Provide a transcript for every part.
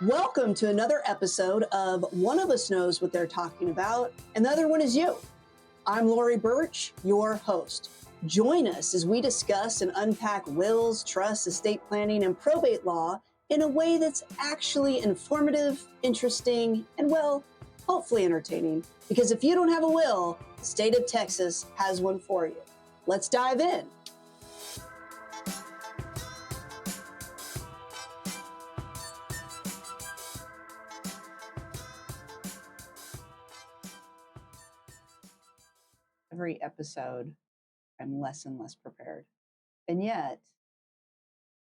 Welcome to another episode of One of Us Knows What They're Talking About, and the other one is you. I'm Lori Burch, your host. Join us as we discuss and unpack wills, trusts, estate planning, and probate law in a way that's actually informative, interesting, and, well, hopefully entertaining. Because if you don't have a will, the state of Texas has one for you. Let's dive in. Every episode, I'm less and less prepared. And yet,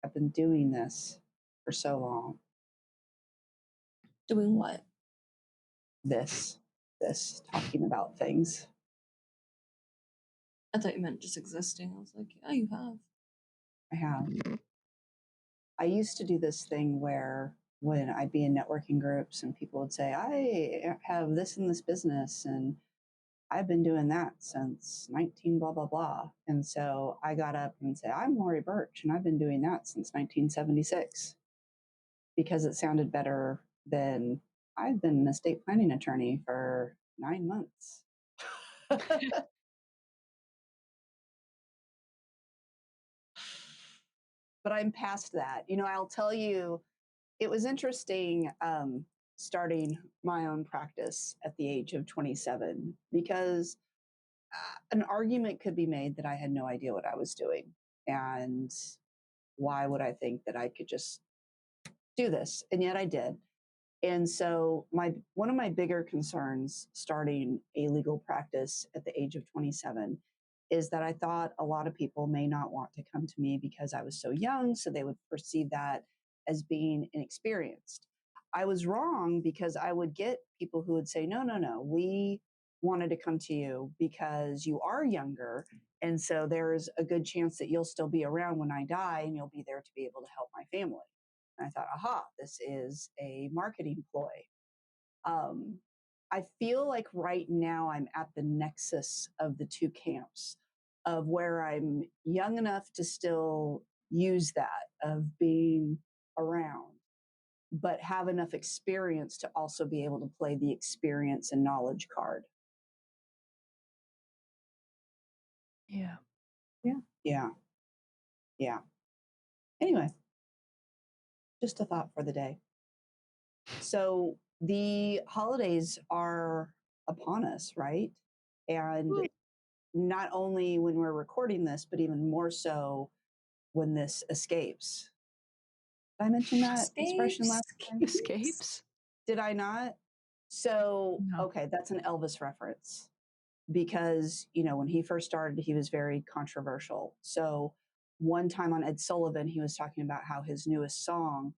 I've been doing this for so long. Doing what? This, talking about things. I thought you meant just existing. I was like, yeah, you have. I have. I used to do this thing where when I'd be in networking groups and people would say, I have this in this business and I've been doing that since 19 blah, blah, blah. And so I got up and said, I'm Lori Burch and I've been doing that since 1976 because it sounded better than I've been an estate planning attorney for 9 months. But I'm past that. You know, I'll tell you, it was interesting starting my own practice at the age of 27 because an argument could be made that I had no idea what I was doing. And why would I think that I could just do this? And yet I did. And so one of my bigger concerns starting a legal practice at the age of 27 is that I thought a lot of people may not want to come to me because I was so young, so they would perceive that as being inexperienced. I was wrong because I would get people who would say, no, we wanted to come to you because you are younger. And so there's a good chance that you'll still be around when I die and you'll be there to be able to help my family. And I thought, aha, this is a marketing ploy. I feel like right now I'm at the nexus of the two camps of where I'm young enough to still use that of being around, but have enough experience to also be able to play the experience and knowledge card. Yeah. Yeah. Anyway, just a thought for the day. So the holidays are upon us, right? And not only when we're recording this, but even more so when this escapes. Did I mention that expression last time? Escapes? Did I not? So, No. okay, that's an Elvis reference because, you know, when he first started, he was very controversial. So, one time on Ed Sullivan, he was talking about how his newest song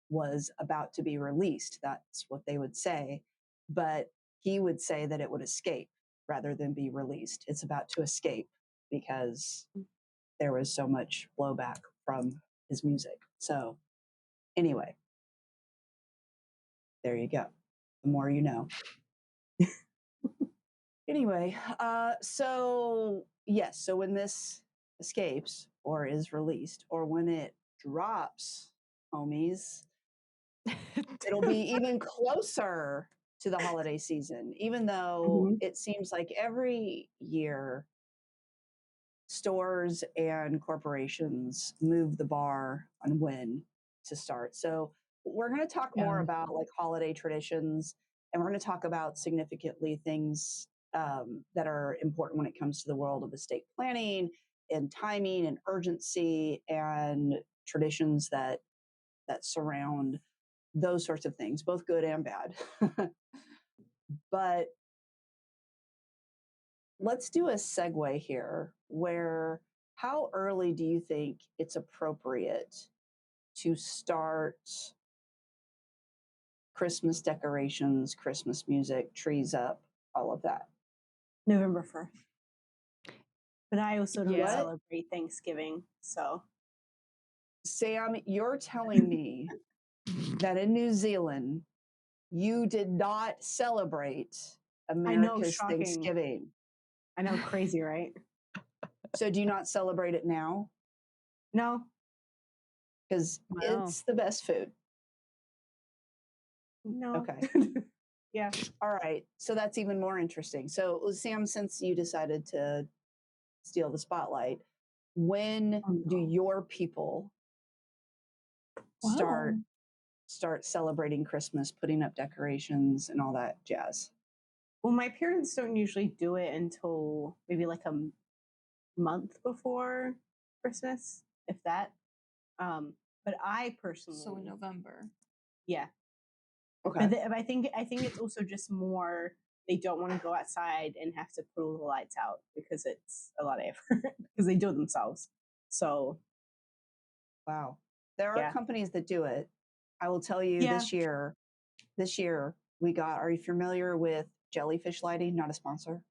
was about to be released. That's what they would say. But he would say that it would escape rather than be released. It's about to escape because there was so much blowback from his music. So, anyway, there you go. The more you know. Anyway, so yes, so when this escapes or is released or when it drops, homies, it'll be even closer to the holiday season, even though it seems like every year stores and corporations move the bar on when to start. So we're going to talk more about like holiday traditions, and we're going to talk about significantly things that are important when it comes to the world of estate planning and timing and urgency and traditions that surround those sorts of things, both good and bad. But let's do a segue here where how early do you think it's appropriate to start Christmas decorations, Christmas music, trees up, all of that? November 1st. But I also don't What? celebrate Thanksgiving, so. Sam, you're telling me that in New Zealand, you did not celebrate America's Thanksgiving. I know, crazy, right? So do you not celebrate it now? No. Because it's the best food. No. Okay. Yeah. All right. So that's even more interesting. So, Sam, since you decided to steal the spotlight, when Oh, do no. your people Wow. start celebrating Christmas, putting up decorations and all that jazz? Well, my parents don't usually do it until maybe like a month before Christmas, if that. But I personally, So in November. yeah. Okay. But I think it's also just more they don't want to go outside and have to put all the lights out because it's a lot of effort because they do it themselves. So Wow. There are yeah, companies that do it. I will tell you yeah. this year we got, are you familiar with Jellyfish Lighting? Not a sponsor.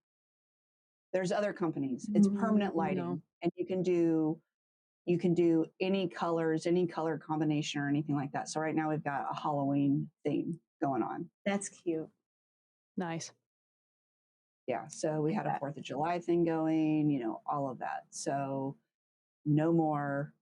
There's other companies. It's permanent lighting No. and you can do any colors, any color combination or anything like that. So right now we've got a Halloween theme going on. That's cute. Nice. Yeah. So we Like had a that. 4th of July thing going, all of that. So no more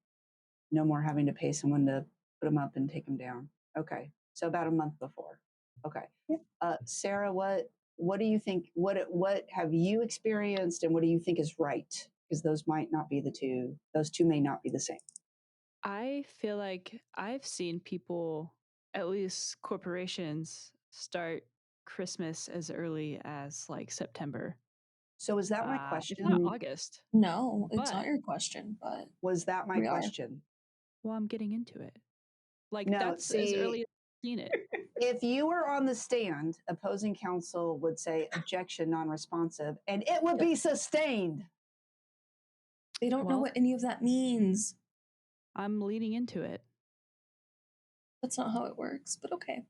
having to pay someone to put them up and take them down. Okay. So about a month before. Okay. Yeah. Sarah, what do you think? What have you experienced, and what do you think is right? Because those might not be the two. Those two may not be the same. I feel like I've seen people, at least corporations, start Christmas as early as like September. So is that my If not question? August. No, it's But not your question, but Was that my we are. question? well, I'm getting into it. Like No, that's as early as I've seen it. if you were on the stand, opposing counsel would say objection non-responsive, and it would be sustained. They don't know Well- what any of that means. I'm leading into it. That's not how it works, but okay.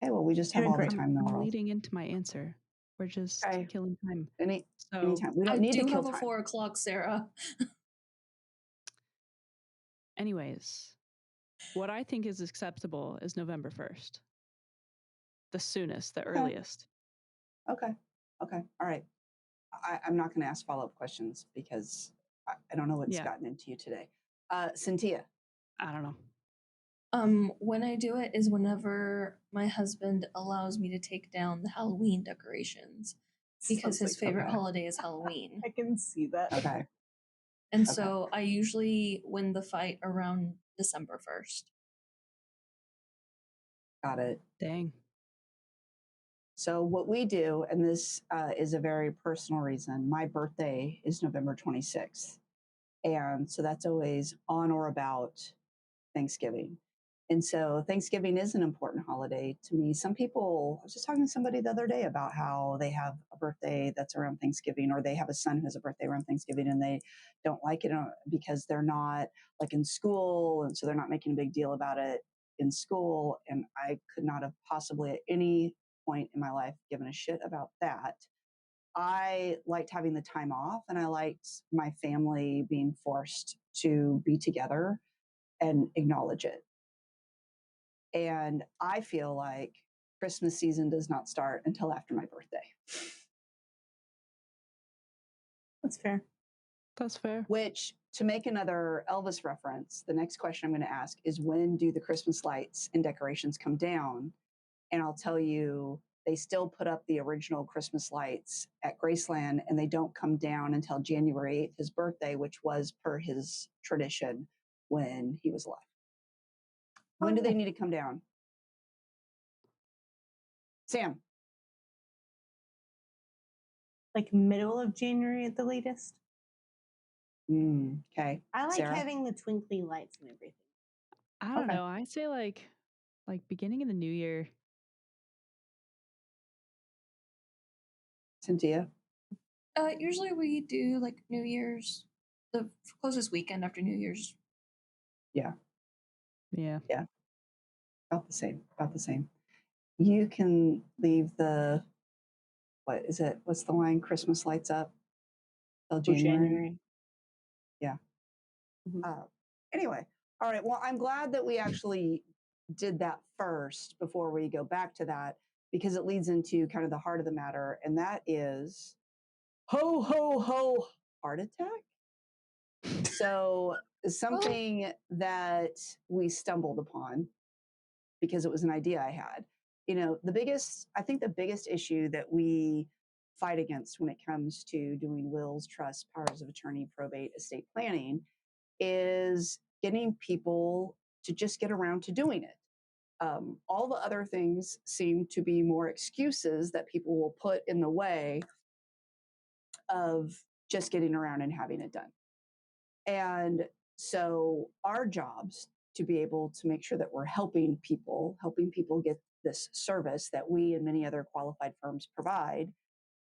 Okay, well, we just have Doing all the great. time in the I'm world. leading into my answer. We're just Okay. killing time. So Anytime. We don't I need do to kill have a time. 4 o'clock, Sarah. anyways, what I think is acceptable is November 1st. The soonest, the Okay. earliest. Okay. Okay. All right. I'm not going to ask follow-up questions because I don't know what's Yeah. gotten into you today. Cynthia. I don't know. When I do it is whenever my husband allows me to take down the Halloween decorations because Sounds his like- favorite Okay. holiday is Halloween. I can see that. Okay. And Okay. so I usually win the fight around December 1st. Got it. Dang. So what we do, and this is a very personal reason, my birthday is November 26th. And so that's always on or about Thanksgiving. And so Thanksgiving is an important holiday to me. Some people, I was just talking to somebody the other day about how they have a birthday that's around Thanksgiving, or they have a son who has a birthday around Thanksgiving and they don't like it because they're not like in school. And so they're not making a big deal about it in school. And I could not have possibly at any point in my life given a shit about that. I liked having the time off and I liked my family being forced to be together and acknowledge it. And I feel like Christmas season does not start until after my birthday. That's fair. That's fair. Which, to make another Elvis reference, the next question I'm going to ask is when do the Christmas lights and decorations come down? And I'll tell you, they still put up the original Christmas lights at Graceland and they don't come down until January 8th, his birthday, which was per his tradition when he was alive. When do they need to come down? Sam. Like middle of January at the latest. Okay. I like Sarah? having the twinkly lights and everything. I don't Okay. know. I'd say like beginning of the new year. Cynthia? Usually we do like New Year's, the closest weekend after New Year's. Yeah. Yeah. Yeah. About the same. About the same. You can leave the, what is it? What's the line? Christmas lights up till January. Yeah. Mhm. Anyway, all right. Well, I'm glad that we actually did that first before we go back to that, because it leads into kind of the heart of the matter, and that is ho, ho, ho, heart attack. So, something that we stumbled upon because it was an idea I had. I think the biggest issue that we fight against when it comes to doing wills, trusts, powers of attorney, probate, estate planning is getting people to just get around to doing it. All the other things seem to be more excuses that people will put in the way of just getting around and having it done. And so our jobs to be able to make sure that we're helping people get this service that we and many other qualified firms provide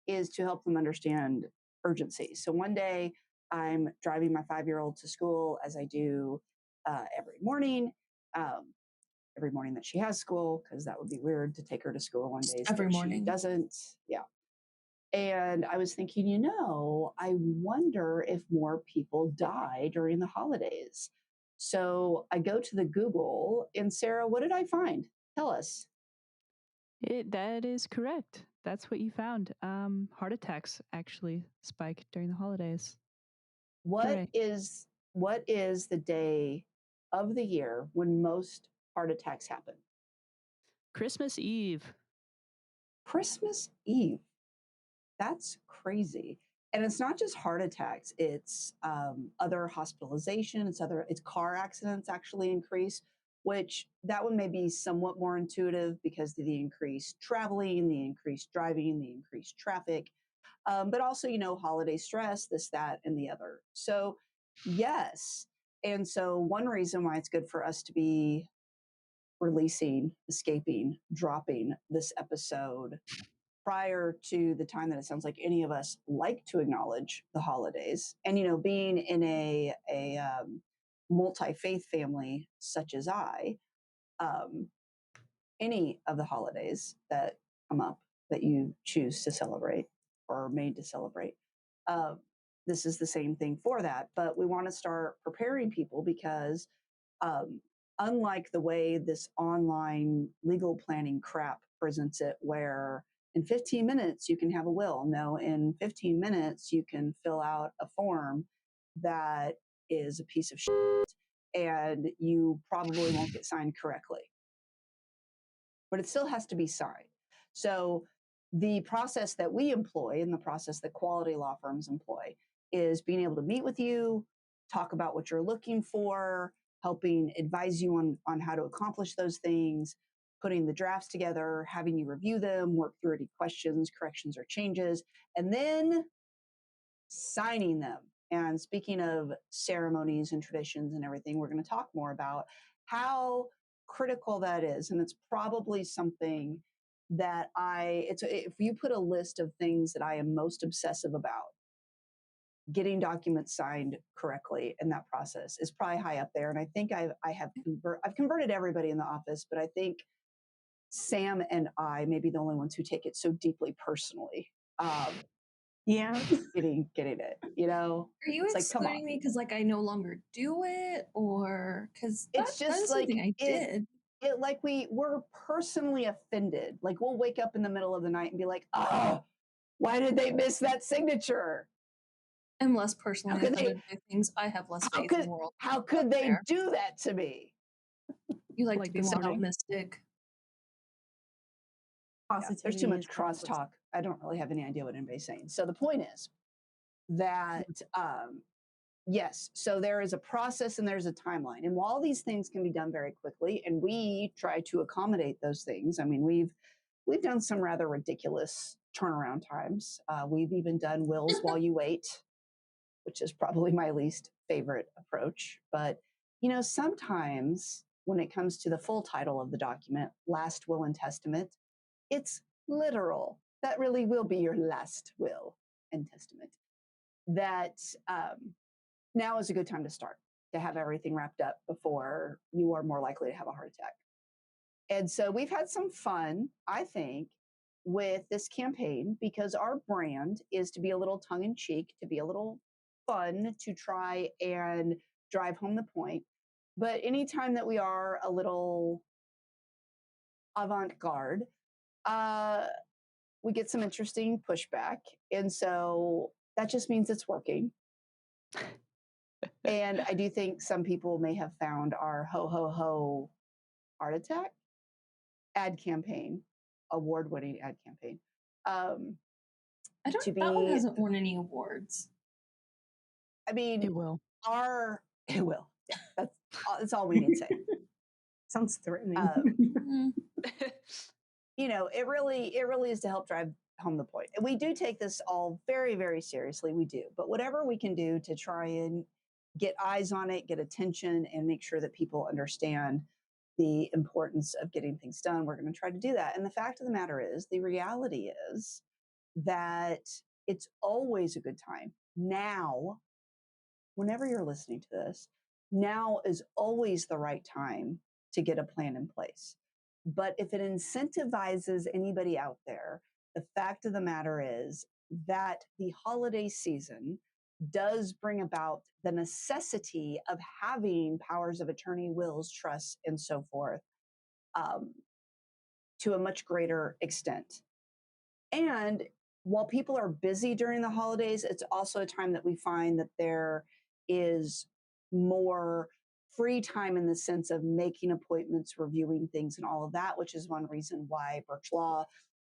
is to help them understand urgency. So one day I'm driving my 5-year-old to school as I do every morning. Every morning that she has school, because that would be weird to take her to school on days Every that she morning. doesn't. Yeah. And I was thinking, I wonder if more people die during the holidays. So I go to the Google, and Sarah, what did I find? Tell us. That is correct. That's what you found. Heart attacks actually spike during the holidays. What Hooray. is the day of the year when most heart attacks happen? Christmas Eve. Christmas Eve. That's crazy. And it's not just heart attacks, it's other hospitalization, it's car accidents actually increase, which that one may be somewhat more intuitive because of the increased traveling, the increased driving, the increased traffic, but also, holiday stress, this, that, and the other. So, yes. And so, one reason why it's good for us to be dropping this episode prior to the time that it sounds like any of us like to acknowledge the holidays. And, being in a multi-faith family such as I, um, any of the holidays that come up that you choose to celebrate or are made to celebrate, uh, this is the same thing for that. But we want to start preparing people because um, unlike the way this online legal planning crap presents it, where in 15 minutes you can have a will. No, in 15 minutes you can fill out a form that is a piece of shit and you probably won't get signed correctly. But it still has to be signed. So the process that we employ and the process that quality law firms employ is being able to meet with you, talk about what you're looking for, helping advise you on how to accomplish those things, putting the drafts together, having you review them, work through any questions, corrections, or changes, and then signing them. And speaking of ceremonies and traditions and everything, we're going to talk more about how critical that is. And it's probably something that if you put a list of things that I am most obsessive about, getting documents signed correctly in that process is probably high up there. And I think I've converted everybody in the office, but I think Sam and I may be the only ones who take it so deeply personally. Yeah. Getting it, Are you it's like, come excluding on. me because I no longer do it, or because It's that just is like something I did? we're personally offended. Like we'll wake up in the middle of the night and be like, oh, why did they miss that signature? I'm less personally offended by things. I have less faith in the world. How could That's they fair. do that to me? You like to Like be this more morning? optimistic. Yeah, there's too much crosstalk. I don't really have any idea what anybody's saying. So the point is that yes, so there is a process and there's a timeline. And while these things can be done very quickly, and we try to accommodate those things, I mean, we've done some rather ridiculous turnaround times. We've even done wills while you wait, which is probably my least favorite approach. But sometimes when it comes to the full title of the document, last will and testament, it's literal. That really will be your last will and testament. That now is a good time to start, to have everything wrapped up before you are more likely to have a heart attack. And so we've had some fun, I think, with this campaign because our brand is to be a little tongue in cheek, to be a little fun, to try and drive home the point. But anytime that we are a little avant garde, we get some interesting pushback. And so that just means it's working. And I do think some people may have found our ho, ho, ho heart attack ad campaign award-winning ad campaign. I don't. To That one be, hasn't won any awards. I mean, It will. it will. Yeah, that's all we need to say. Sounds threatening. Mm. It really is to help drive home the point. And we do take this all very, very seriously. We do. But whatever we can do to try and get eyes on it, get attention, and make sure that people understand the importance of getting things done, we're going to try to do that. And the fact of the matter is, the reality is that it's always a good time. Now, whenever you're listening to this, now is always the right time to get a plan in place. But if it incentivizes anybody out there, the fact of the matter is that the holiday season does bring about the necessity of having powers of attorney, wills, trusts, and so forth um, to a much greater extent. And while people are busy during the holidays, it's also a time that we find that there is more free time in the sense of making appointments, reviewing things, and all of that, which is one reason why Burch Law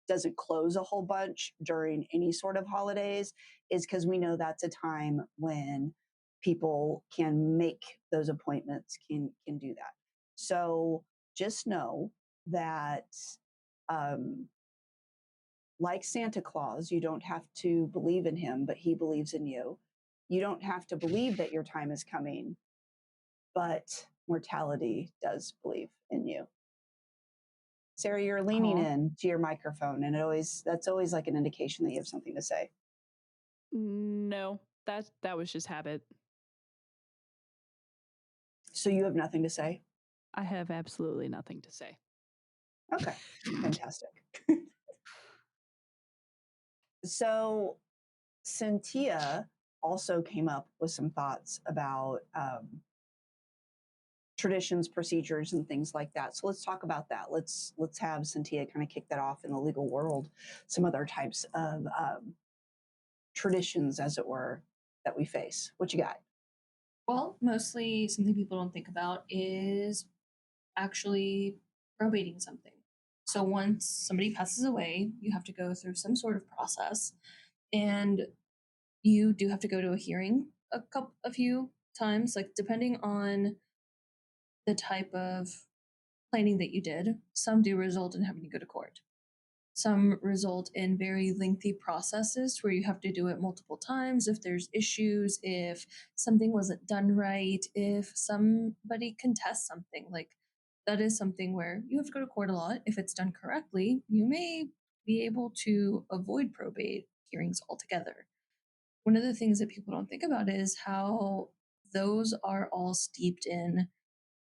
doesn't close a whole bunch during any sort of holidays, is because we know that's a time when people can make those appointments, can do that. So just know that like Santa Claus, you don't have to believe in him, but he believes in you. You don't have to believe that your time is coming, but mortality does believe in you. Sarah, you're leaning in to your microphone, and that's always like an indication that you have something to say. No, that was just habit. So you have nothing to say? I have absolutely nothing to say. Okay, fantastic. So Cynthia also came up with some thoughts about traditions, procedures, and things like that. So let's talk about that. Let's have Cynthia kind of kick that off in the legal world. Some other types of traditions, as it were, that we face. What you got? Well, mostly something people don't think about is actually probating something. So once somebody passes away, you have to go through some sort of process, and you do have to go to a hearing a few times, like depending on the type of planning that you did. Some do result in having to go to court. Some result in very lengthy processes where you have to do it multiple times if there's issues, if something wasn't done right, if somebody contests something. Like that is something where you have to go to court a lot. If it's done correctly, you may be able to avoid probate hearings altogether. One of the things that people don't think about is how those are all steeped in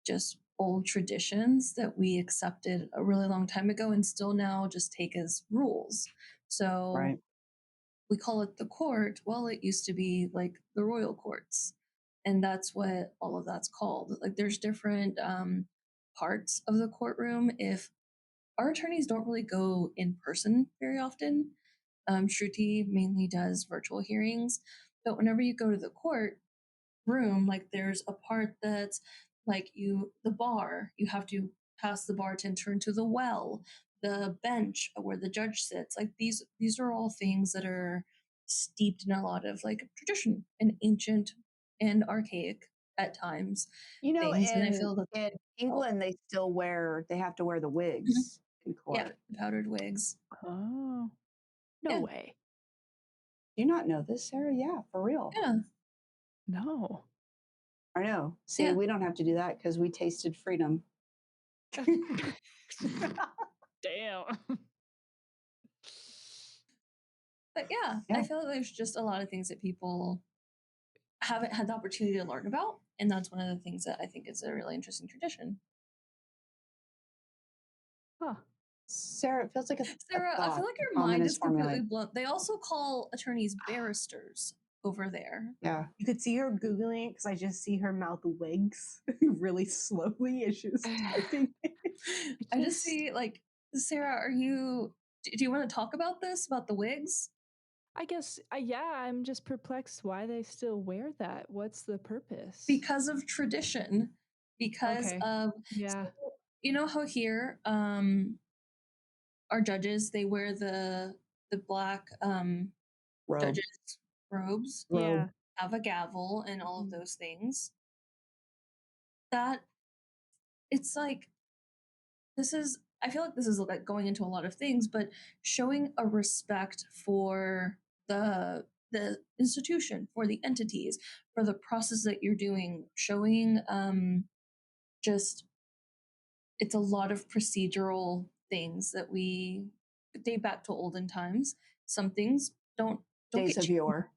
just old traditions that we accepted a really long time ago and still now just take as rules. So Right. we call it the court. Well, it used to be like the royal courts, and that's what all of that's called. Like there's different parts of the courtroom. If our attorneys don't really go in person very often, Shruti mainly does virtual hearings, but whenever you go to the court room, like there's a part that's like the bar, you have to pass the bar to enter into the well, the bench where the judge sits. Like these are all things that are steeped in a lot of like tradition and ancient and archaic at times things. And I feel that in England, they have to wear the Mhm. wigs in Yeah, court. the powdered wigs. Oh, no Yeah. way. Do you not know this, Sarah? Yeah, for real. Yeah. No. I know. See, Yeah. we don't have to do that because we tasted freedom. Damn. But yeah, Yeah. I feel like there's just a lot of things that people haven't had the opportunity to learn about. And that's one of the things that I think is a really interesting tradition. Huh. Sarah, it feels like a Sarah, I thought feel like your a comment mind is completely formulated. blown. They also call attorneys barristers over there. Yeah. You could see her Googling it because I just see her mouth wigs really slowly as she was typing. I just see like, Sarah, do you want to talk about this, about the wigs? I guess, yeah, I'm just perplexed why they still wear that. What's the purpose? Because of tradition. Because Okay. of, Yeah. so, you know how here, our our judges, they wear the black Robe. judges robes, Yeah. have a gavel and all of those things. That it's like this is I feel like this is like going into a lot of things, but showing a respect for the institution, for the entities, for the process that you're doing, showing just it's a lot of procedural things that we date back to olden times. Some things don't Days get of changed. yore,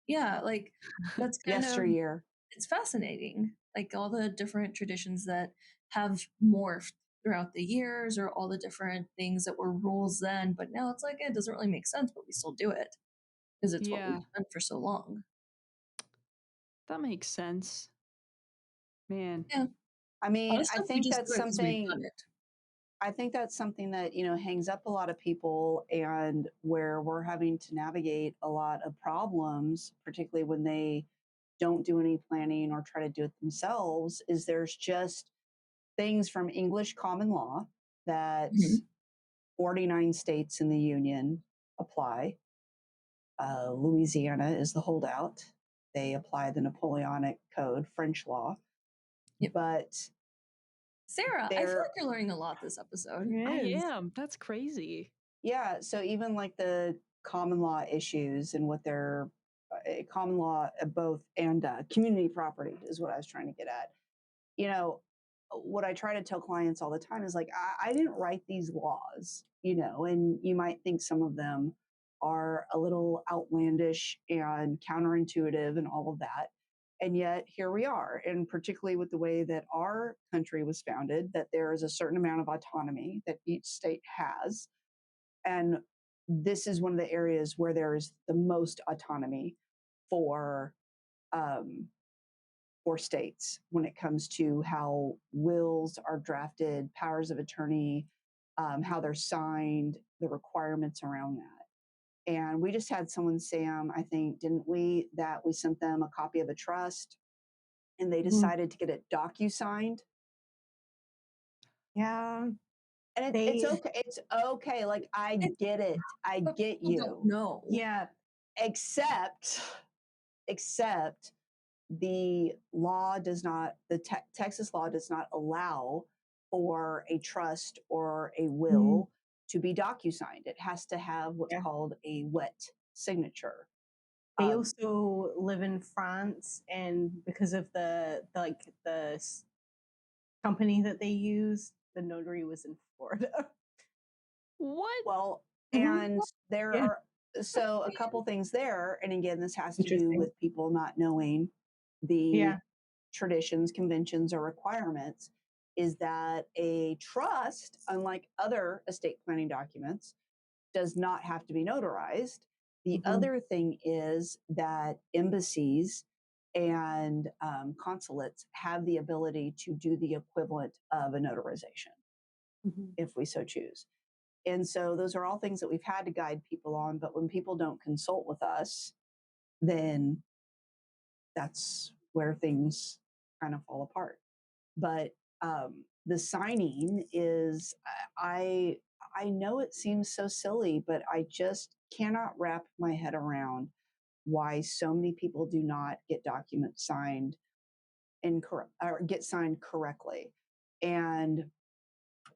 Yeah, like that's kind of yesteryear. it's fascinating. Like all the different traditions that have morphed throughout the years, or all the different things that were rules then, but now it's like it doesn't really make sense, but we still do it because it's what we've Yeah. done for so long. That makes sense. Man. Yeah, I a lot mean, of stuff we just do it because we've done it. I think that's something that, hangs up a lot of people and where we're having to navigate a lot of problems, particularly when they don't do any planning or try to do it themselves, is there's just things from English common law that Mhm. 49 states in the Union apply. Louisiana is the holdout. They apply the Napoleonic Code, French law. Yep. But Sarah, I feel there, like you're learning a lot this episode. I It is. am. That's crazy. yeah, so even like the common law issues and what they're common law both and community property is what I was trying to get at. You know, what I try to tell clients all the time is like, I didn't write these laws, and you might think some of them are a little outlandish and counterintuitive and all of that. And yet here we are. And particularly with the way that our country was founded, that there is a certain amount of autonomy that each state has. And this is one of the areas where there is the most autonomy for um, for states when it comes to how wills are drafted, powers of attorney, how they're signed, the requirements around that. And we just had someone, Sam, I think, didn't we, that we sent them a copy of a trust and they Mhm. decided to get it docu-signed. Yeah. And it's okay. It's okay. Like, I get it. I But get people don't you. know. Yeah. Except the law does not, Texas law does not allow for a trust or a will to be docu-signed. It has to have what's Yeah. called a wet signature. They also live in France, and because of the company that they use, the notary was in Florida. What? Well, Mhm. and there Yeah. are so a couple things there, and again, this has to do Interesting. with people not knowing the Yeah. traditions, conventions, or requirements, is that a trust, unlike other estate planning documents, does not have to be notarized. The Mhm. other thing is that embassies and consulates have the ability to do the equivalent of a notarization Mhm. if we so choose. And so those are all things that we've had to guide people on. But when people don't consult with us, then that's where things kind of fall apart. But the signing is, I know it seems so silly, but I just cannot wrap my head around why so many people do not get documents signed or get signed correctly. And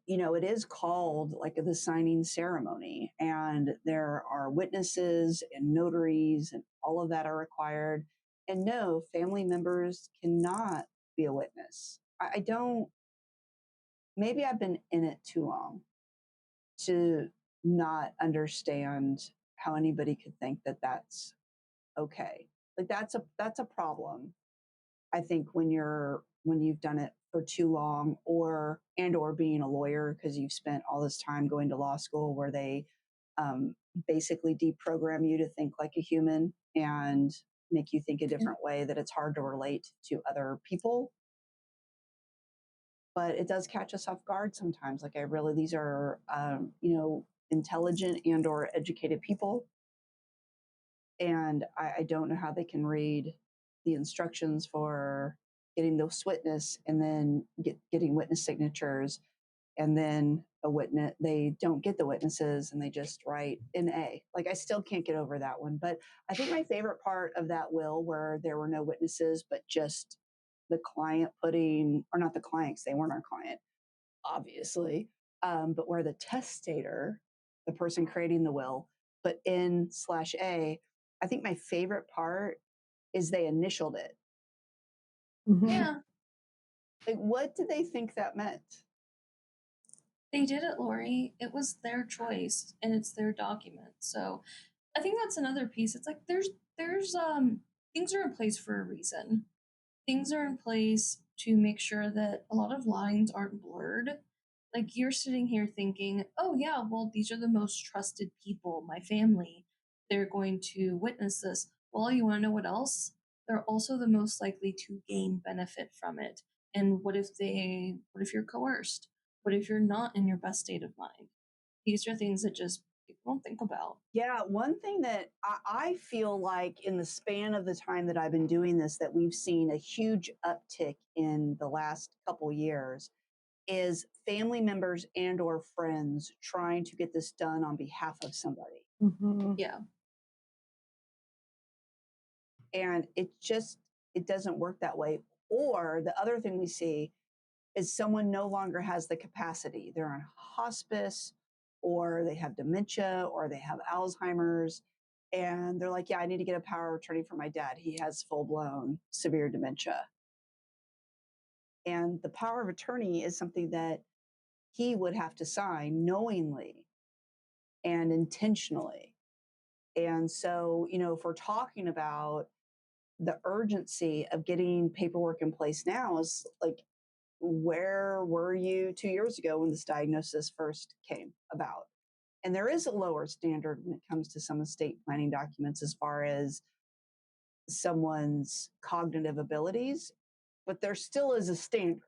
it is called like the signing ceremony, and there are witnesses and notaries, and all of that are required. And no, family members cannot be a witness. I don't, maybe I've been in it too long to not understand how anybody could think that that's okay. Like that's a problem. I think when you've done it for too long, or being a lawyer because you've spent all this time going to law school where they um, basically deprogram you to think like a human and make you think a different way, that it's hard to relate to other people. But it does catch us off guard sometimes. Like, these are intelligent and or educated people, and I don't know how they can read the instructions for getting this witness and then getting witness signatures and then a witness, they don't get the witnesses and they just write an A. Like I still can't get over that one. But I think my favorite part of that will, where there were no witnesses, but just the client putting, or not the clients, they weren't our client, obviously, but where the testator, the person creating the will, put N/A. I think my favorite part is they initialed it. Yeah, Like, what did they think that meant? they did it, Lori. It was their choice and it's their document. So I think that's another piece. It's like there's things are in place for a reason. Things are in place to make sure that a lot of lines aren't blurred. Like you're sitting here thinking, oh yeah, well, these are the most trusted people, my family. They're going to witness this. Well, you want to know what else? They're also the most likely to gain benefit from it. And what if you're coerced? What if you're not in your best state of mind? These are things that just people don't think about. Yeah, one thing that I feel like in the span of the time that I've been doing this, that we've seen a huge uptick in the last couple years is family members and or friends trying to get this done on behalf of somebody. Yeah. And it doesn't work that way. Or the other thing we see is someone no longer has the capacity. They're on hospice, or they have dementia, or they have Alzheimer's. And they're like, yeah, I need to get a power of attorney for my dad. He has full blown severe dementia. And the power of attorney is something that he would have to sign knowingly and intentionally. And so, if we're talking about the urgency of getting paperwork in place now, is like, where were you 2 years ago when this diagnosis first came about? And there is a lower standard when it comes to some estate planning documents as far as someone's cognitive abilities, but there still is a standard.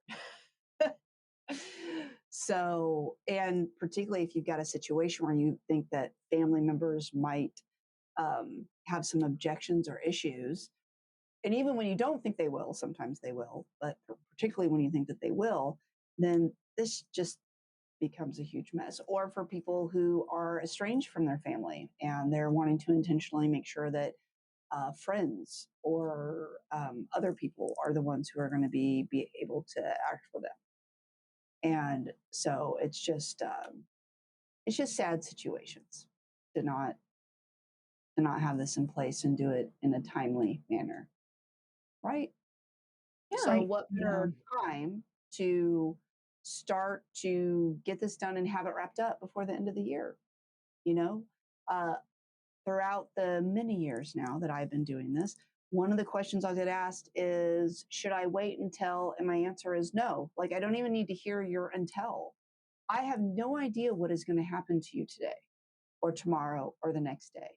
So, and particularly if you've got a situation where you think that family members might have some objections or issues, and even when you don't think they will, sometimes they will, but particularly when you think that they will, then this just becomes a huge mess. Or for people who are estranged from their family and they're wanting to intentionally make sure that friends or other people are the ones who are going to be able to act for them. And so it's just sad situations to not have this in place and do it in a timely manner, right? Yeah. So what better time to start to get this done and have it wrapped up before the end of the year? You know, uh, throughout the many years now that I've been doing this, one of the questions I'll get asked is, should I wait until? And my answer is no. Like, I don't even need to hear your until. I have no idea what is going to happen to you today or tomorrow or the next day.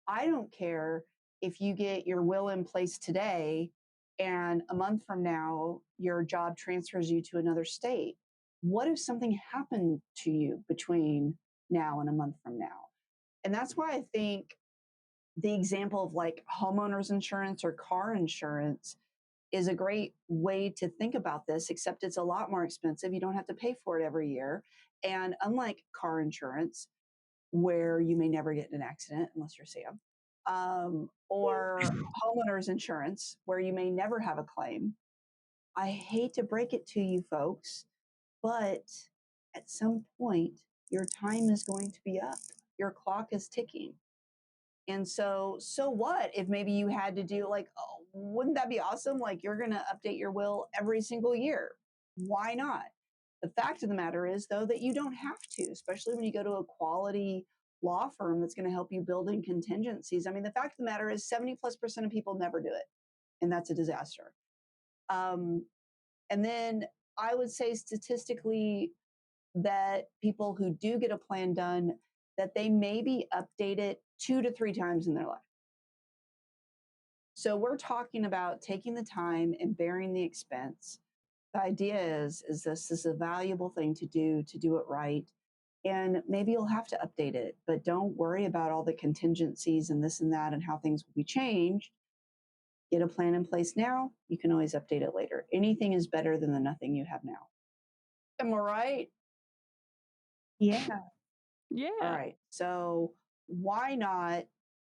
I don't care if you get your will in place today and a month from now your job transfers you to another state. What if something happened to you between now and a month from now? And that's why I think the example of like homeowners insurance or car insurance is a great way to think about this, except it's a lot more expensive. You don't have to pay for it every year. And unlike car insurance, where you may never get in an accident unless you're Sam, or homeowners insurance, where you may never have a claim. I hate to break it to you folks, but at some point, your time is going to be up. Your clock is ticking. And so what if maybe you had to do like, oh, wouldn't that be awesome? Like you're going to update your will every single year. Why not? The fact of the matter is, though, that you don't have to, especially when you go to a quality law firm that's going to help you build in contingencies. I mean, the fact of the matter is 70+% of people never do it. And that's a disaster. And then I would say statistically that people who do get a plan done, that they maybe update it 2 to 3 times in their life. So we're talking about taking the time and bearing the expense. The idea is this is a valuable thing to do it right. And maybe you'll have to update it, but don't worry about all the contingencies and this and that and how things will be changed. Get a plan in place now. You can always update it later. Anything is better than the nothing you have now. Am I right? Yeah. Yeah. All right. So why not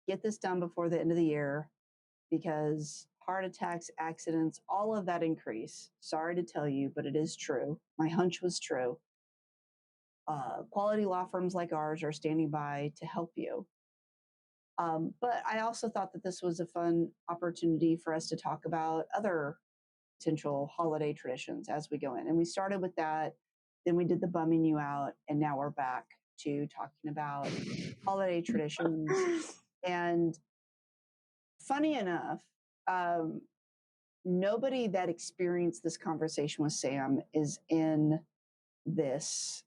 get this done before the end of the year? Because heart attacks, accidents, all of that increase. Sorry to tell you, but it is true. My hunch was true. Quality law firms like ours are standing by to help you. But I also thought that this was a fun opportunity for us to talk about other potential holiday traditions as we go in. And we started with that, then we did the bumming you out, and now we're back to talking about holiday traditions. And funny enough, nobody that experienced this conversation with Sam is in this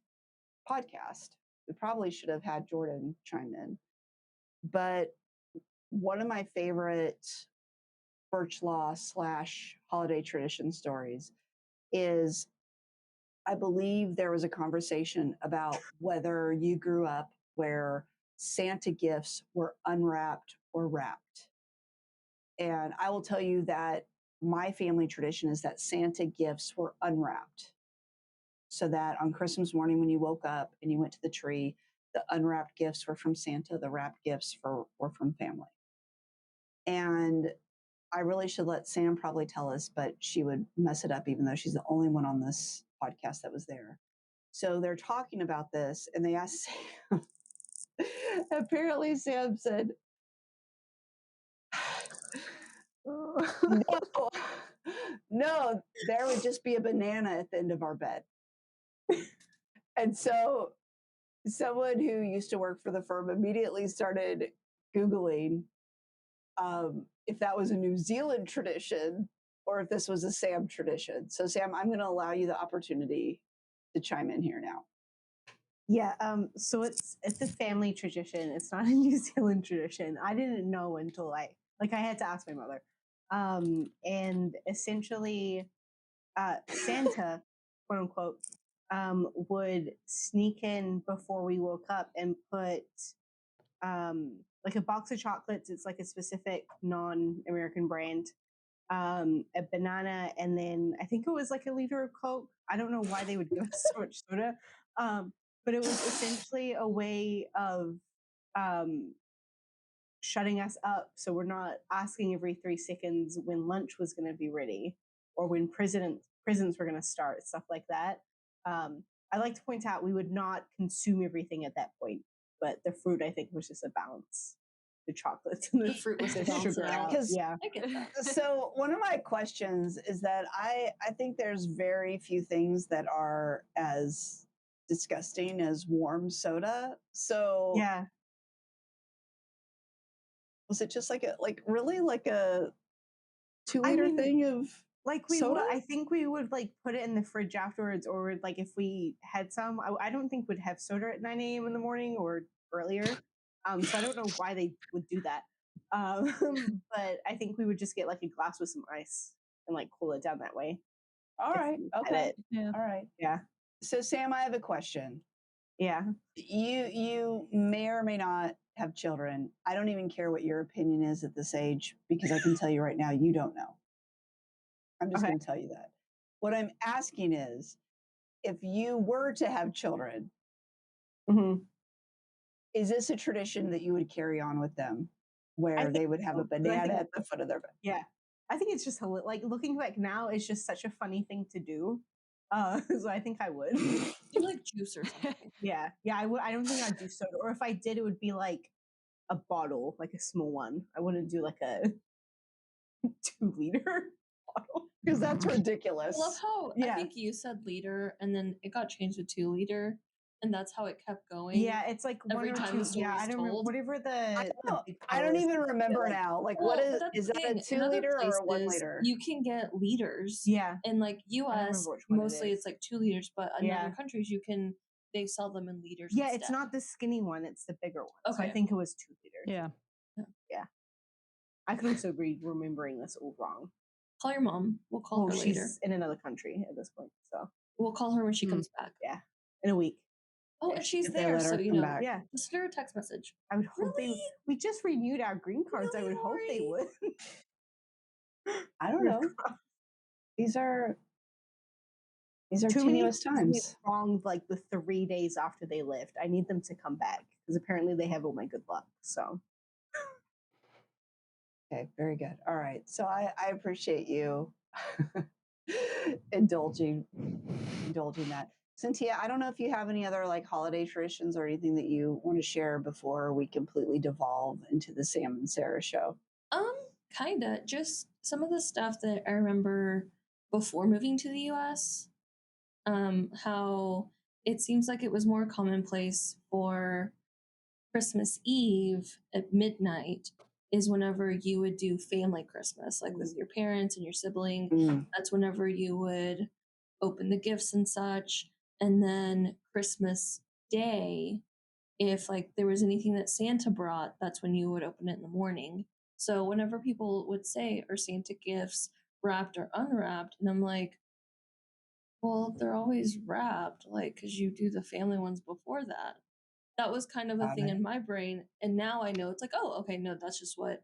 podcast. We probably should have had Jordan chime in. But one of my favorite Burch Law / holiday tradition stories is I believe there was a conversation about whether you grew up where Santa gifts were unwrapped or wrapped. And I will tell you that my family tradition is that Santa gifts were unwrapped. So that on Christmas morning, when you woke up and you went to the tree, the unwrapped gifts were from Santa, the wrapped gifts were from family. And I really should let Sam probably tell us, but she would mess it up, even though she's the only one on this podcast that was there. So they're talking about this, and they asked Sam. Apparently, Sam said, "No, no, there would just be a banana at the end of our bed." And so, someone who used to work for the firm immediately started Googling if that was a New Zealand tradition or if this was a Sam tradition. So, Sam, I'm going to allow you the opportunity to chime in here now. Yeah, so it's a family tradition. It's not a New Zealand tradition. I didn't know until I had to ask my mother. And essentially, Santa, quote unquote, would sneak in before we woke up and put like a box of chocolates. It's like a specific non-American brand, a banana, and then I think it was like a liter of Coke. I don't know why they would give us so much soda, but it was essentially a way of um, shutting us up, so we're not asking every 3 seconds when lunch was going to be ready or when prisons were going to start, stuff like that. I like to point out we would not consume everything at that point, but the fruit I think was just a balance. The chocolates and The fruit was the to balance sugar it out. out. Yeah. I get that. So one of my questions is that I think there's very few things that are as disgusting as warm soda. So Yeah. was it just like a really like a 2-liter thing of like soda? I think we would like put it in the fridge afterwards, or like if we had some. I don't think we'd have soda at 9 a.m. in the morning or earlier. So I don't know why they would do that. But I think we would just get like a glass with some ice and like cool it down that way. All right. Okay. Yeah. All right. Yeah. So Sam, I have a question. Yeah. You may or may not have children. I don't even care what your opinion is at this age because I can tell you right now you don't know. I'm just Okay. going to tell you that. What I'm asking is if you were to have children, Mm-hmm. is this a tradition that you would carry on with them where they would have a banana at the foot of their bed? Yeah. I think it's just like looking back now, it's just such a funny thing to do. So I think I would. Do like juice or something. Yeah. I would. I don't think I'd do soda, or if I did, it would be like a bottle, like a small one. I wouldn't do like a 2-liter bottle Because that's ridiculous. I love how I think you said liter and then it got changed to 2-liter and that's how it kept going. Yeah, it's like every one or time two. the story Yeah, I is don't remember told. whatever I don't even remember now. Like, what is that a 2-liter or a 1-liter? You can get liters. Yeah. In like US, mostly it's like 2 liters, but in other Yeah. countries they sell them in liters. Yeah, instead. it's not the skinny one; it's the bigger one. So I Okay. think it was 2 liters. Yeah. Yeah. I could also be remembering this all wrong. Call your mom. We'll call her later. She's in another country at this point, so We'll call her when she comes back. yeah, in a week. Oh, and she's there, so you know. back. Yeah, just send her a text message. I would hope we just renewed our green cards. Really, I would hope they would. I don't know. These are These are Too many tenuous things went times. wrong like the 3 days after they left. I need them to come back because apparently they have all my good luck. So Okay, very good. All right. So I appreciate you indulging that. Cynthia, I don't know if you have any other like holiday traditions or anything that you want to share before we completely devolve into the Sam and Sarah show. Um, Kinda. Just some of the stuff that I remember before moving to the US. How it seems like it was more commonplace for Christmas Eve at midnight is whenever you would do family Christmas, like with your parents and your sibling. Mm. That's whenever you would open the gifts and such. And then Christmas Day, if like there was anything that Santa brought, that's when you would open it in the morning. So whenever people would say, are Santa gifts wrapped or unwrapped? And I'm like, well, they're always wrapped, like, because you do the family ones before that. That was kind of a Got thing it. in my brain. And now I know it's like, oh, okay, no, that's just what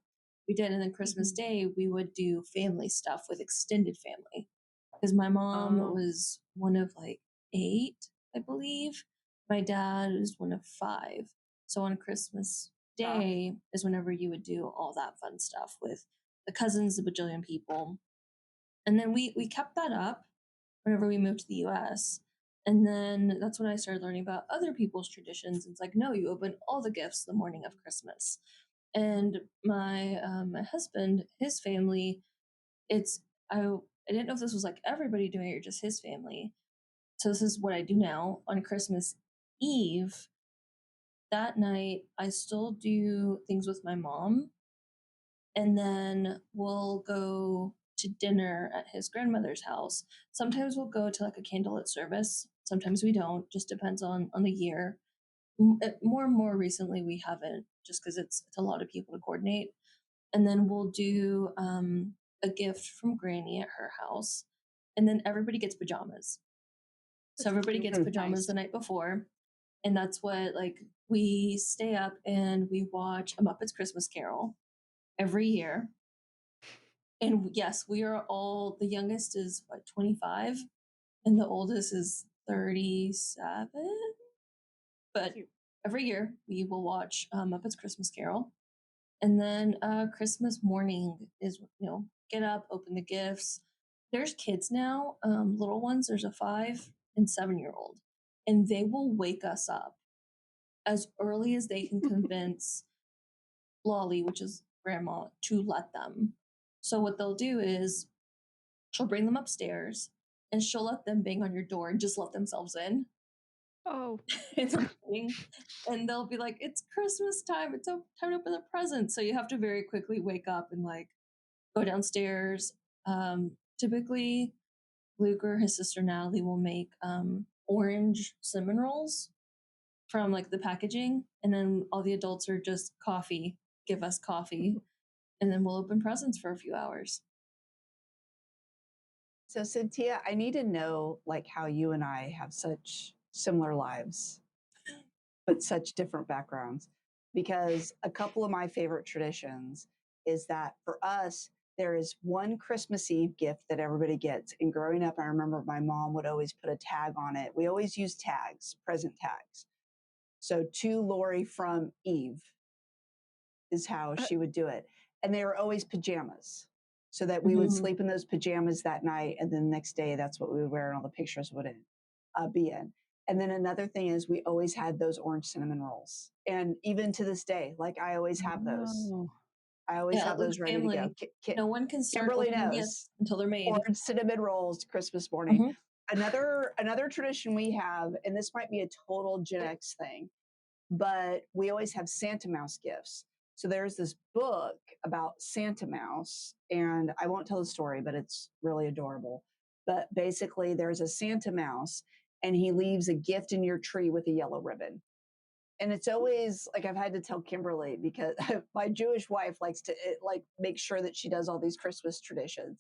we did. And then Christmas Day, we would do family stuff with extended family. Because my mom Oh. was one of like 8, I believe. My dad was one of 5. So on Christmas Day is whenever you would do all that fun stuff with the cousins, the bajillion people. And then we kept that up whenever we moved to the US. And then that's when I started learning about other people's traditions. It's like, no, you open all the gifts the morning of Christmas. And my husband, his family, it's I didn't know if this was like everybody doing it or just his family. So this is what I do now on Christmas Eve. That night, I still do things with my mom, and then we'll go to dinner at his grandmother's house. Sometimes we'll go to like a candlelit service. Sometimes we don't. Just depends on the year. More and more recently, we haven't, just because it's a lot of people to coordinate. And then we'll do a gift from Granny at her house, and then everybody gets pajamas. So everybody gets pajamas the nice night before, and that's what like we stay up and we watch A Muppet's Christmas Carol every year. And yes, we are all, the youngest is what, 25 and the oldest is 37. But every year we will watch Muppet's Christmas Carol. And then Christmas morning is, get up, open the gifts. There's kids now, little ones. There's a 5 and 7-year-old, and they will wake us up as early as they can convince Lolly, which is grandma, to let them. So what they'll do is she'll bring them upstairs and she'll let them bang on your door and just let themselves in. Oh. In the morning, and they'll be like, it's Christmas time, it's time to open the presents. So you have to very quickly wake up and like go downstairs. Typically Luke or his sister Natalie will make orange cinnamon rolls from like the packaging, and then all the adults are just coffee, give us coffee, and then we'll open presents for a few hours. So Cynthia, I need to know like how you and I have such similar lives, but such different backgrounds. Because a couple of my favorite traditions is that for us, there is one Christmas Eve gift that everybody gets. And growing up, I remember my mom would always put a tag on it. We always use tags, present tags. So to Lori from Eve is how she would do it. And they were always pajamas, so that we would sleep in those pajamas that night. And then the next day, that's what we would wear and all the pictures would be in. And then another thing is we always had those orange cinnamon rolls. And even to this day, like I always have those. Oh. I always Yeah, have Luke's those ready to go. family, no one can start Kimberly opening knows gifts until they're made. orange cinnamon rolls Christmas morning. Another tradition we have, and this might be a total Gen X thing, but we always have Santa Mouse gifts. So there's this book about Santa Mouse, and I won't tell the story, but it's really adorable. But basically, there's a Santa Mouse, and he leaves a gift in your tree with a yellow ribbon. And it's always like I've had to tell Kimberly because my Jewish wife likes to like make sure that she does all these Christmas traditions.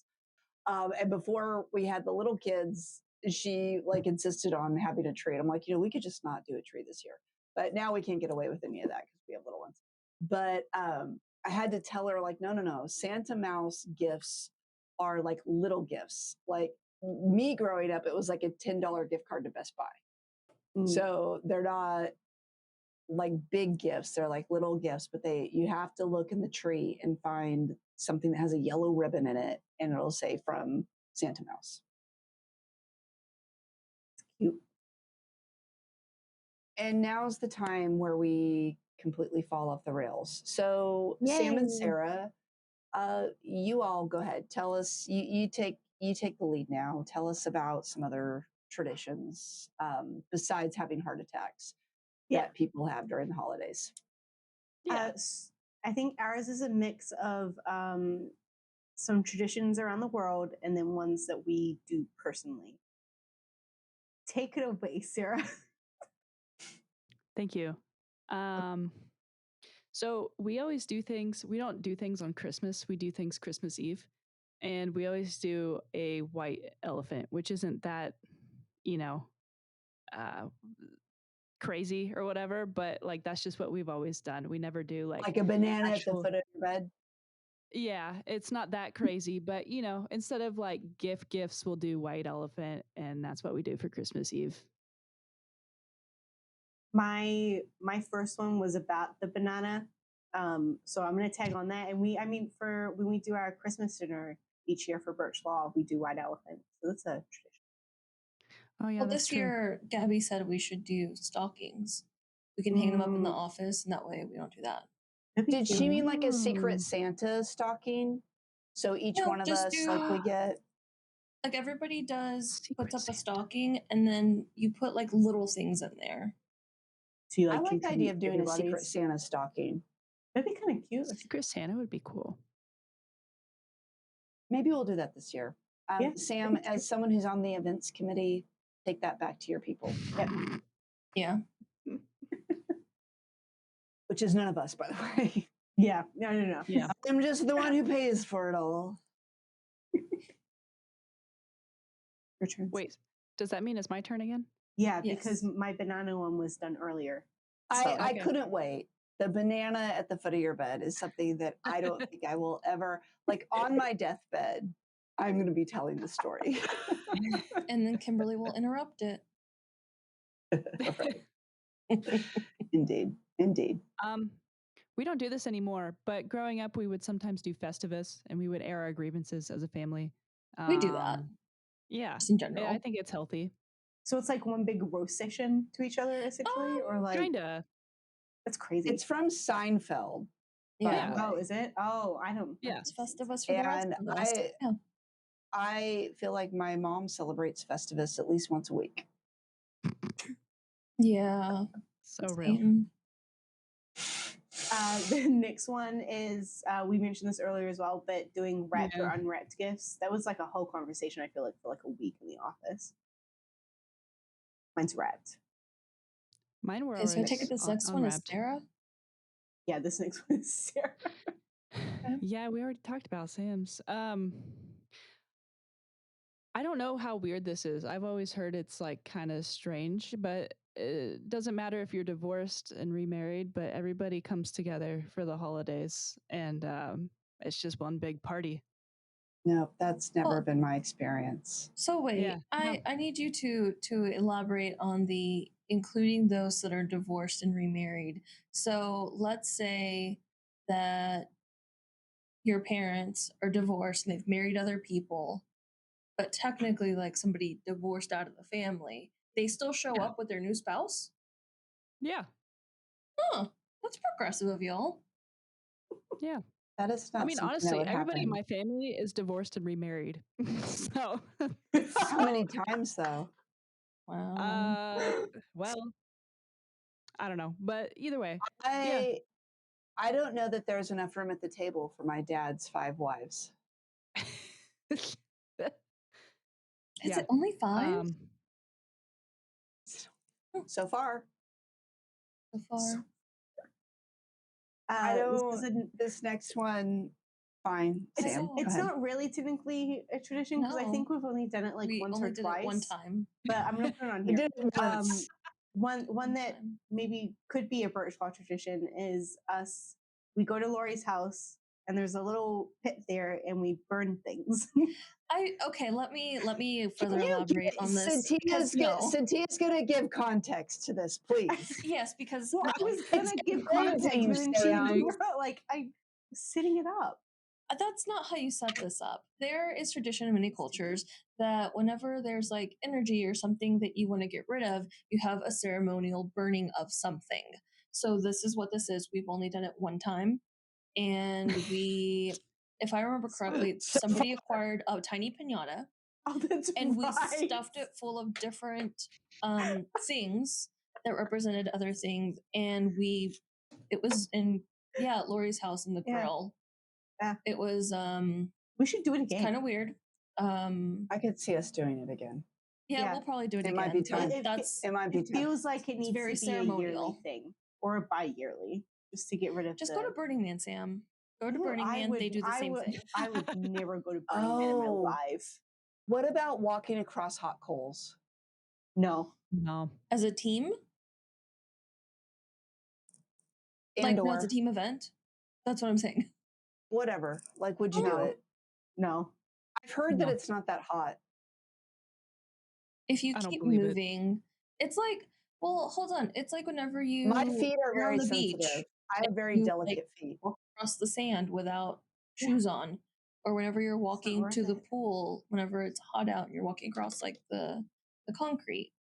And before we had the little kids, she like insisted on having a tree. I'm like, we could just not do a tree this year. But now we can't get away with any of that because we have little ones. But I had to tell her like, no. Santa Mouse gifts are like little gifts. Like me growing up, it was like a $10 gift card to Best Buy. Mm. So they're not like big gifts, they're like little gifts, but you have to look in the tree and find something that has a yellow ribbon in it, and it'll say from Santa Mouse. Cute. And now's the time where we completely fall off the rails. So Sam and Yay. Sarah, you all go ahead. Tell us. You take the lead now. Tell us about some other traditions besides having heart attacks that people have during the holidays. Yeah. I think ours is a mix of some traditions around the world and then ones that we do personally. Take it away, Sarah. Thank you. So we always do things. We don't do things on Christmas. We do things Christmas Eve, and we always do a white elephant, which isn't that, uh, crazy or whatever. But like that's just what we've always done. We never do like a banana at the actual. foot of your bed. Yeah, it's not that crazy, but instead of like gifts, we'll do white elephant, and that's what we do for Christmas Eve. My first one was about the banana. So I'm gonna tag on that. And for when we do our Christmas dinner each year for Burch Law, we do white elephant. So that's a tradition. Oh yeah, Well, that's this true. year, Gabby said we should do stockings. We can hang them up in the office, and that way we don't do that. Did she mean like a secret Santa stocking? So each one of us, like we get. Like everybody does, Secret puts up a Santa. stocking, and then you put like little things in there. So you, I like the idea of doing a everybody's? secret Santa stocking. That'd be kind of cute. Secret Santa would be cool. Maybe we'll do that this year. Yeah, Sam, as someone who's on the events committee, take that back to your people. Yep. Yeah. Which is none of us, by the way. Yeah. No. Yeah. I'm just the one who pays for it all. Returns. Wait, does that mean it's my turn again? Yeah, Yes. because my banana one was done earlier. I Okay. couldn't wait. The banana at the foot of your bed is something that I don't think I will ever, like on my deathbed, I'm going to be telling the story. And then Kimberly will interrupt it. Indeed. We don't do this anymore, but growing up, we would sometimes do Festivus, and we would air our grievances as a family. We do that. Yeah, Just in general. I think it's healthy. So it's like one big roast session to each other, essentially, or like Kinda. that's crazy. It's from Seinfeld. Yeah. Oh, is it? Oh, I don't. Yeah. It's Festivus for the rest And of us. Yeah. I feel like my mom celebrates Festivus at least once a week. Yeah. So real. Same. The next one is we mentioned this earlier as well, but doing wrapped or unwrapped gifts. That was like a whole conversation. I feel like for like a week in the office. Mine's wrapped. Mine were Okay, so I always take it this next one is unwrapped. Sarah. Yeah, this next one is Sarah. Yeah, we already talked about Sam's. I don't know how weird this is. I've always heard it's like kind of strange, but it doesn't matter if you're divorced and remarried, but everybody comes together for the holidays, and it's just one big party. No, that's never been my experience. So wait, Yeah, no. I need you to elaborate on the including those that are divorced and remarried. So let's say that your parents are divorced and they've married other people, but technically like somebody divorced out of the family, they still show up with their new spouse? Yeah. Huh. That's progressive of y'all. Yeah. That is not. I mean, honestly, everybody in my family is divorced and remarried. So how many times though? Wow. Well, I don't know, but either way, I don't know that there's enough room at the table for my dad's 5 wives. Is it only 5? So far. So far. I don't. This next one, fine. Sam, It's not really technically a tradition because I think we've only done it like once or twice. One time. But I'm gonna put it on We here. did it once. One that maybe could be a Burch Law tradition is us. We go to Lori's house and there's a little pit there, and we burn things. Okay, let me Can further you elaborate on this because no. Satia's going to give context to this, please. Yes, because Well, I was gonna It's give amazing, context, but then she Sam. like I setting it up. that's not how you set this up. There is tradition in many cultures that whenever there's like energy or something that you want to get rid of, you have a ceremonial burning of something. So this is what this is. We've only done it one time, and if I remember correctly, So somebody acquired a tiny pinata Oh, that's and we right. stuffed it full of different things that represented other things, and it was in Lori's house in the Yeah. grill. Yeah. It was We should do it again. kind of weird. I could see us doing it again. Yeah. We'll probably do it It again. might be but time. That's It might be It time. feels like it needs very to be a yearly ceremonial. thing or a bi-yearly, just to get rid of. Just go to Burning Man, Sam. Go to Burning Man. They do the same thing. I would never go to Burning Man in my Oh. life. What about walking across hot coals? No. No. As a team, And no, it's a team event. That's what I'm saying. whatever. Like, would you do No. it? No. I've heard that No. it's not that hot. If you I don't keep believe it. moving, it's like, well, hold on. It's like whenever My feet are you're very on the sensitive. beach, I have very you, delicate feet. walk across the sand without Yeah. shoes on, or whenever you're walking worth to the it. pool, whenever it's hot out, and you're walking across like the concrete.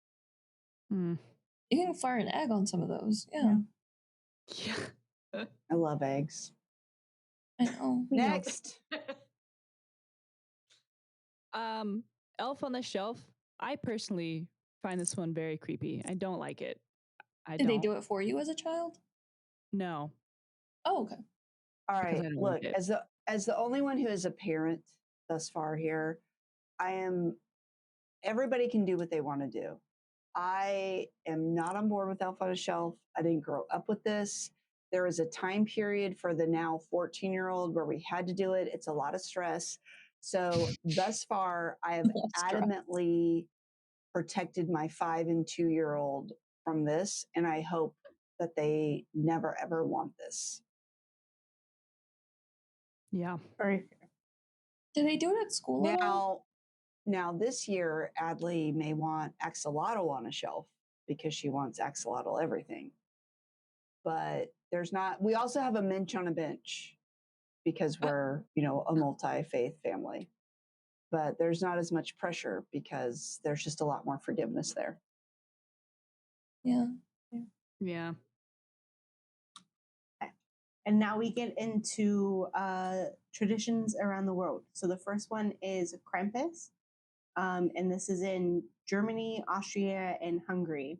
Mm. You can fire an egg on some of those. Yeah, Yeah. I love eggs. I know. We know. Next. Elf on the Shelf. I personally find this one very creepy. I don't like it. Did they do it for you as a child? No. Oh, okay. All Because right. I don't Look, like it. as the only one who is a parent thus far here, everybody can do what they want to do. I am not on board with Elf on a Shelf. I didn't grow up with this. There is a time period for the now 14-year-old where we had to do it. It's a lot of stress. So thus far, I have adamantly protected my 5 and 2-year-old from this, and I hope that they never ever want this. Yeah. Very fair. Do they do it at school at all? Now this year, Adley may want axolotl on a shelf because she wants axolotl everything. But there's not. We also have a Minch on a bench because we're a multi-faith family. But there's not as much pressure because there's just a lot more forgiveness there. Yeah. Yeah. And now we get into traditions around the world. So the first one is Krampus, and this is in Germany, Austria, and Hungary.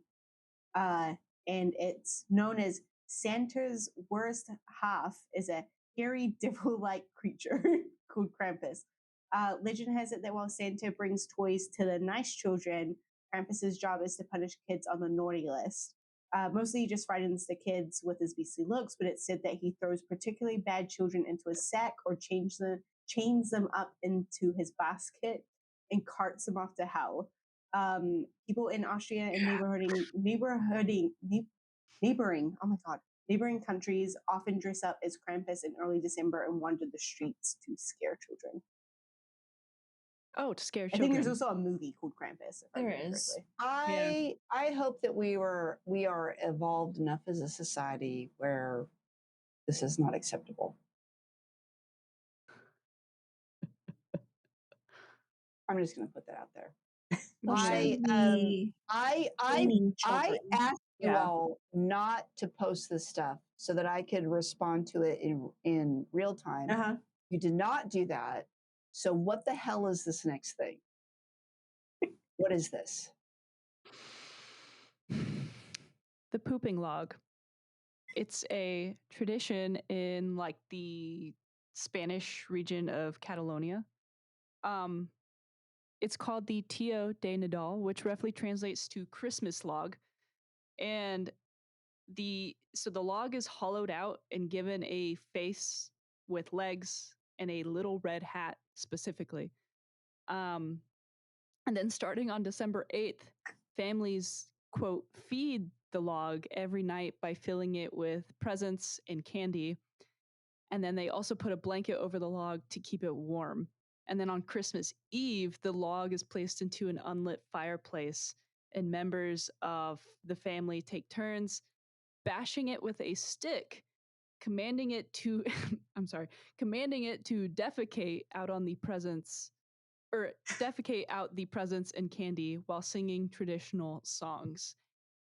And it's known as Santa's worst half is a hairy devil-like creature called Krampus. Legend has it that while Santa brings toys to the nice children, Krampus's job is to punish kids on the naughty list. Mostly he just frightens the kids with his beastly looks, but it's said that he throws particularly bad children into a sack or chains them up into his basket and carts them off to hell. People in Austria and neighboring countries often dress up as Krampus in early December and wander the streets to scare children. Oh, to scare I children. think there's also a movie called Krampus. There is. I hope that we are evolved enough as a society where this is not acceptable. I'm just going to put that out there. I asked you all not to post this stuff so that I could respond to it in real time. Uh-huh. You did not do that. So what the hell is this next thing? What is this? The pooping log. It's a tradition in like the Spanish region of Catalonia. It's called the Tio de Nadal, which roughly translates to Christmas log. And the log is hollowed out and given a face with legs and a little red hat specifically. And then starting on December 8th, families, quote, feed the log every night by filling it with presents and candy. And then they also put a blanket over the log to keep it warm. And then on Christmas Eve, the log is placed into an unlit fireplace, and members of the family take turns bashing it with a stick, commanding it to commanding it to defecate out on the presents or defecate out the presents and candy while singing traditional songs.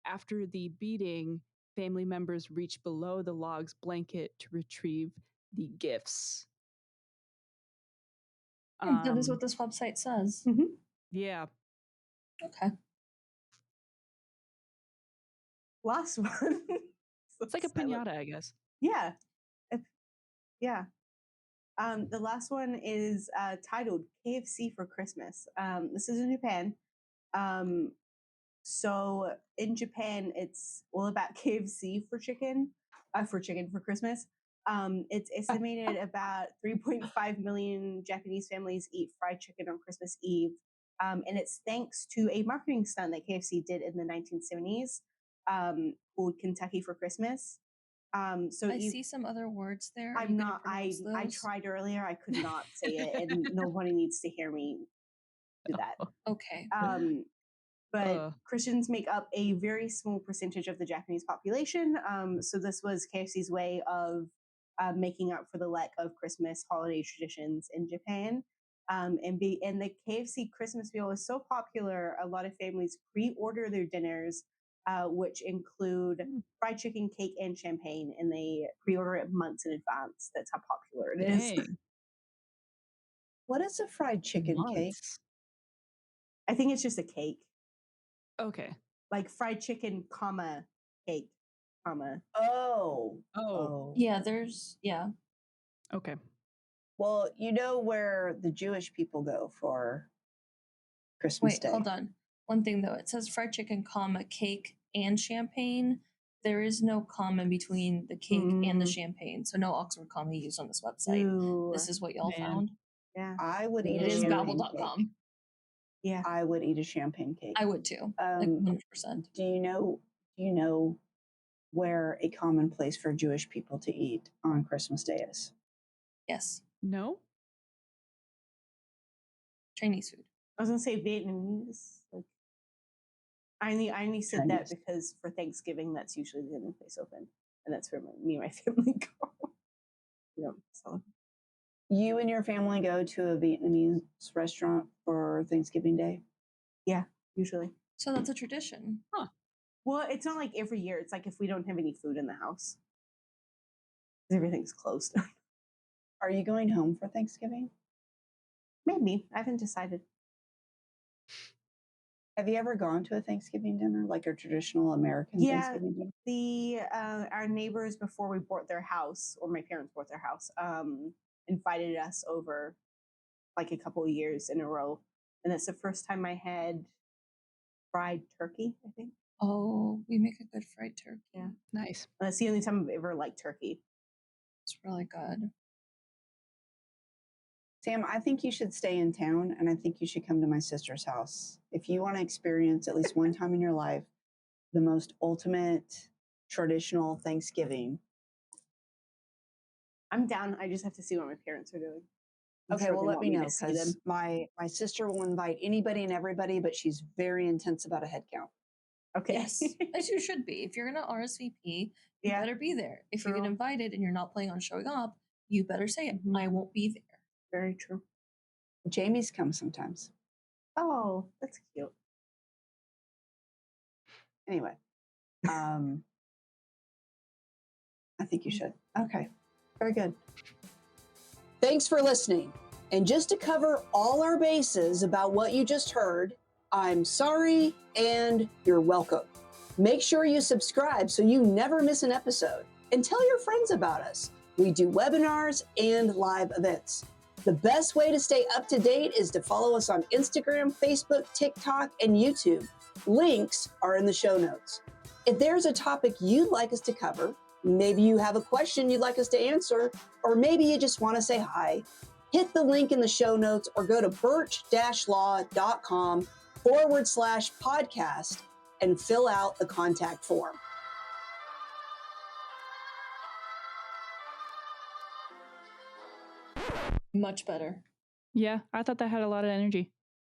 After the beating, family members reach below the log's blanket to retrieve the gifts. That is what this website says. Yeah. Okay. Last one. It's like a pinata, I guess. Yeah. Yeah. The last one is titled KFC for Christmas. This is in Japan. So in Japan, it's all about KFC for Christmas. It's estimated about 3.5 million Japanese families eat fried chicken on Christmas Eve. And it's thanks to a marketing stunt that KFC did in the 1970s called Kentucky for Christmas. So I see some other words there. I'm not. I tried earlier. I could not say it, and nobody needs to hear me do that. Okay. But Christians make up a very small percentage of the Japanese population. So this was KFC's way of making up for the lack of Christmas holiday traditions in Japan. And the KFC Christmas meal is so popular, a lot of families pre-order their dinners, which include fried chicken, cake, and champagne, and they pre-order it months in advance. That's how popular it is. Dang. What is a fried chicken cake? I think it's just a cake. Okay. Like fried chicken, comma, cake, comma. Oh. Yeah, there's, yeah. Okay. Well, you know where the Jewish people go for Christmas Day. Wait, hold on. One thing though, it says fried chicken, comma, cake, and champagne. There is no comma between the cake and the champagne, so no Oxford comma used on this website. Ooh, this is what y'all found. Yeah, I would eat It a is champagne babble.com. cake. Yeah, I would eat a champagne cake. I would too. Like 100%. Do you know where a common place for Jewish people to eat on Christmas Day is? Yes. No? Chinese food. I was gonna say Vietnamese. Like, I only said that because for Thanksgiving, that's usually the only place open, and that's where me and my family go. Yeah, so. You and your family go to a Vietnamese restaurant for Thanksgiving Day? Yeah, usually. So that's a tradition. Huh. Well, it's not like every year. It's like if we don't have any food in the house, everything's closed. Are you going home for Thanksgiving? Maybe. I haven't decided. Have you ever gone to a Thanksgiving dinner, like a traditional American Thanksgiving dinner? Our neighbors, before we bought their house, or my parents bought their house, invited us over like a couple of years in a row. And that's the first time I had fried turkey, I think. Oh, we make a good fried turkey. Yeah. Nice. And that's the only time I've ever liked turkey. It's really good. Sam, I think you should stay in town, and I think you should come to my sister's house. If you want to experience at least one time in your life the most ultimate traditional Thanksgiving. I'm down. I just have to see what my parents are doing. Okay, well, let me know, because my sister will invite anybody and everybody, but she's very intense about a head count. Okay. Yes, as you should be. If you're going to RSVP, you better be there. If you get invited and you're not planning on showing up, you better say it. I won't be there. Very true. Jamie's come sometimes. Oh, that's cute. Anyway, I think you should. Okay, very good. Thanks for listening. And just to cover all our bases about what you just heard, I'm sorry and you're welcome. Make sure you subscribe so you never miss an episode. And tell your friends about us. We do webinars and live events. The best way to stay up to date is to follow us on Instagram, Facebook, TikTok, and YouTube. Links are in the show notes. If there's a topic you'd like us to cover, maybe you have a question you'd like us to answer, or maybe you just want to say hi, hit the link in the show notes or go to burch-law.com/podcast and fill out the contact form. Much better. Yeah, I thought that had a lot of energy.